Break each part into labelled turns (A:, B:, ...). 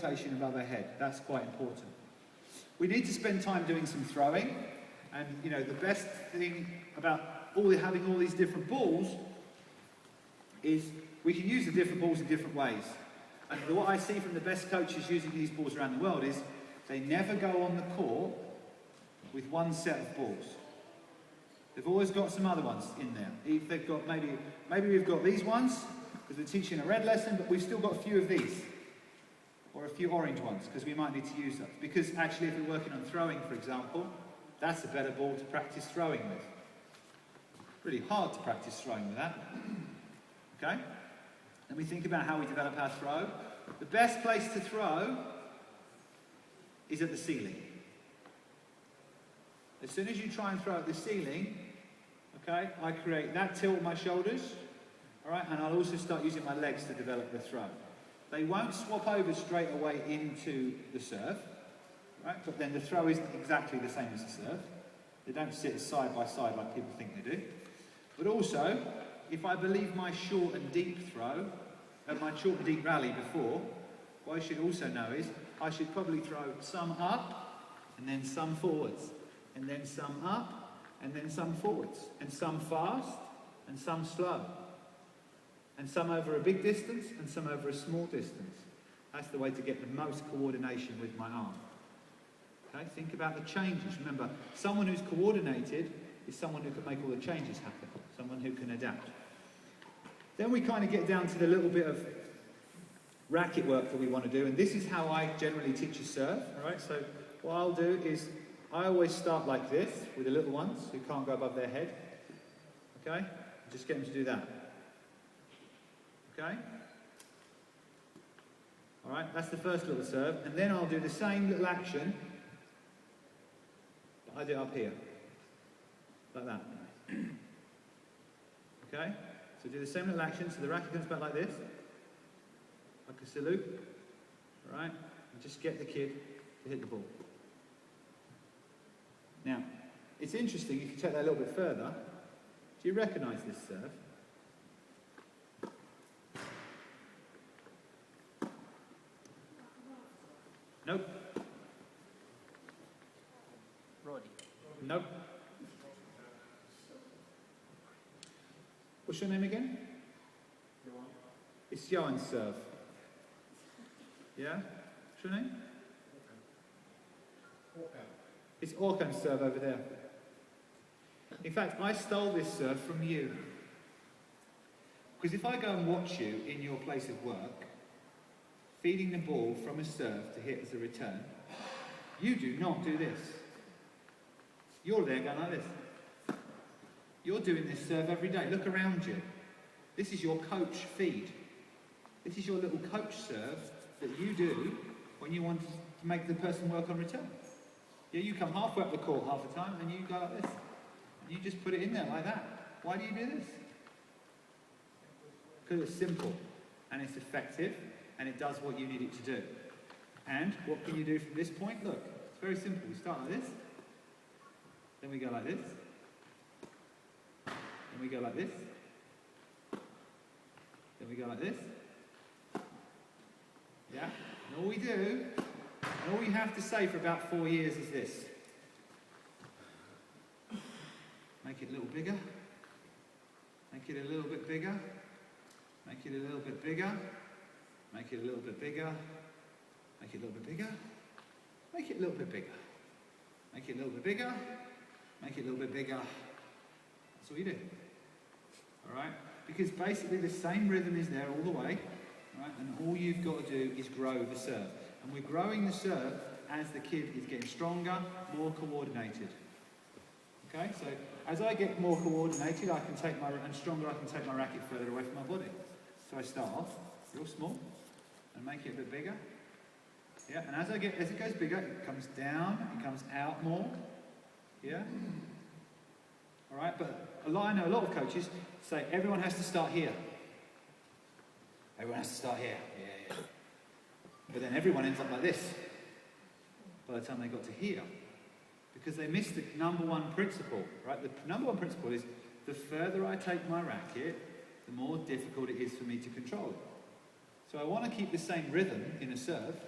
A: orientation above our head. That's quite important. We need to spend time doing some throwing, and you know, the best thing about having all these different balls is we can use the different balls in different ways. And what I see from the best coaches using these balls around the world is they never go on the court with one set of balls. They've always got some other ones in there. If they've got maybe we've got these ones because we're teaching a red lesson, but we've still got a few of these, or a few orange ones because we might need to use those. Because actually, if we're working on throwing, for example, that's a better ball to practice throwing with. Really hard to practice throwing with that. Okay? Then we think about how we develop our throw. The best place to throw is at the ceiling. As soon as you try and throw at the ceiling, okay, I create that tilt in my shoulders, all right, and I'll also start using my legs to develop the throw. They won't swap over straight away into the serve, right, but then the throw isn't exactly the same as the serve. They don't sit side by side like people think they do. But also, if I believe my short and deep throw, my short and deep rally before, what I should also know is I should probably throw some up and then some forwards, and then some up and then some forwards, and some fast and some slow, and some over a big distance and some over a small distance. That's the way to get the most coordination with my arm. Okay, think about the changes. Remember, someone who's coordinated is someone who can make all the changes happen, someone who can adapt. Then we kind of get down to the little bit of racket work that we want to do, and this is how I generally teach a serve. All right, so what I'll do is I always start like this with the little ones who can't go above their head. Okay, just get them to do that. Okay. All right, that's the first little serve, and then I'll do the same little action, but I do it up here, like that. Okay. So do the same little action, so the racket comes back like this, like a salute, all right? And just get the kid to hit the ball. Now, it's interesting, if you take that a little bit further, do you recognise this serve? Nope.
B: Roddy.
A: Nope. What's your name again?
C: Johan.
A: It's Johan's serve. Yeah? What's your name? It's Orkan's serve over there. In fact, I stole this serve from you. Because if I go and watch you in your place of work, feeding the ball from a serve to hit as a return, you do not do this. You're there going like this. You're doing this serve every day. Look around you. This is your coach feed. This is your little coach serve that you do when you want to make the person work on return. Yeah, you come halfway up the court half the time and you go like this. You just put it in there like that. Why do you do this? Because it's simple and it's effective and it does what you need it to do. And what can you do from this point? Look, it's very simple. We start like this. Then we go like this. Then we go like this. Then we go like this. Yeah? And all we do, and all you have to say for about 4 years is this. Make it a little bigger. Make it a little bit bigger. Make it a little bit bigger. Make it a little bit bigger. Make it a little bit bigger. Make it a little bit bigger. Make it a little bit bigger. Make it a little bit bigger. That's all you do. Alright? Because basically the same rhythm is there all the way. Right? And all you've got to do is grow the serve. And we're growing the serve as the kid is getting stronger, more coordinated. Okay? So as I get more coordinated, and stronger, I can take my racket further away from my body. So I start off real small and make it a bit bigger. Yeah, and as it goes bigger, it comes down, it comes out more. Yeah? Alright, but I know a lot of coaches say everyone has to start here. Everyone has to start here. Yeah. But then everyone ends up like this by the time they got to here. Because they missed the number one principle, right? The number one principle is the further I take my racket, the more difficult it is for me to control it. So I want to keep the same rhythm in a serve,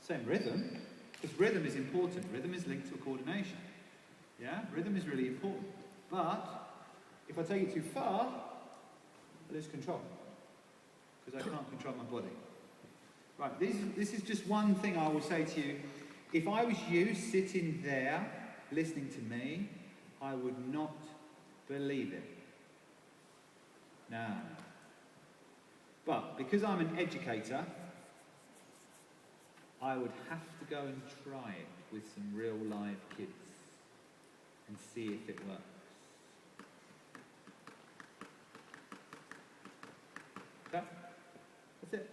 A: Same rhythm, because rhythm is important. Rhythm is linked to coordination. Yeah, rhythm is really important. But if I take it too far, I lose control, because I can't control my body. Right, this is just one thing I will say to you. If I was you sitting there listening to me, I would not believe it. No. But because I'm an educator, I would have to go and try it with some real live kids and see if it works. Okay? That's it.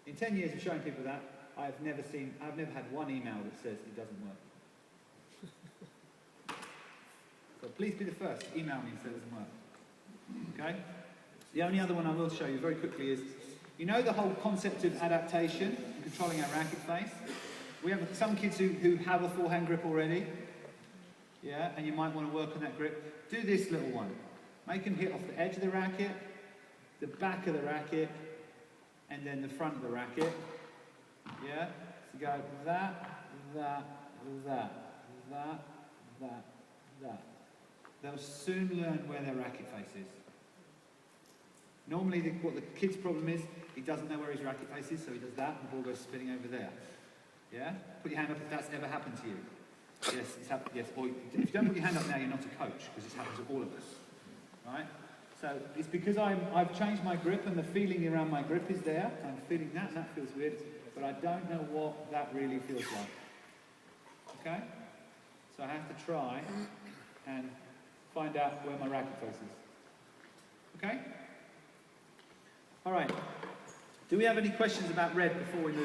A: In 10 years of showing people that, I've never had one email that says it doesn't work. So please be the first to email me and say it doesn't work. Okay? The only other one I will show you very quickly is, you know the whole concept of adaptation and controlling our racket face? We have some kids who have a forehand grip already. Yeah, and you might want to work on that grip. Do this little one. Make them hit off the edge of the racket, the back of the racket, and then the front of the racket. Yeah? So go that. They'll soon learn where their racket face is. Normally, what the kid's problem is, he doesn't know where his racket face is, so he does that, and the ball goes spinning over there. Yeah? Put your hand up if that's ever happened to you. Yes, it's happened. Yes. Or if you don't put your hand up now, you're not a coach, because this happens to all of us. Right? So it's because I've changed my grip, and the feeling around my grip is there. I'm feeling that, and that feels weird, but I don't know what that really feels like. Okay? So I have to try and find out where my racket face is. Okay? All right. Do we have any questions about red before we move?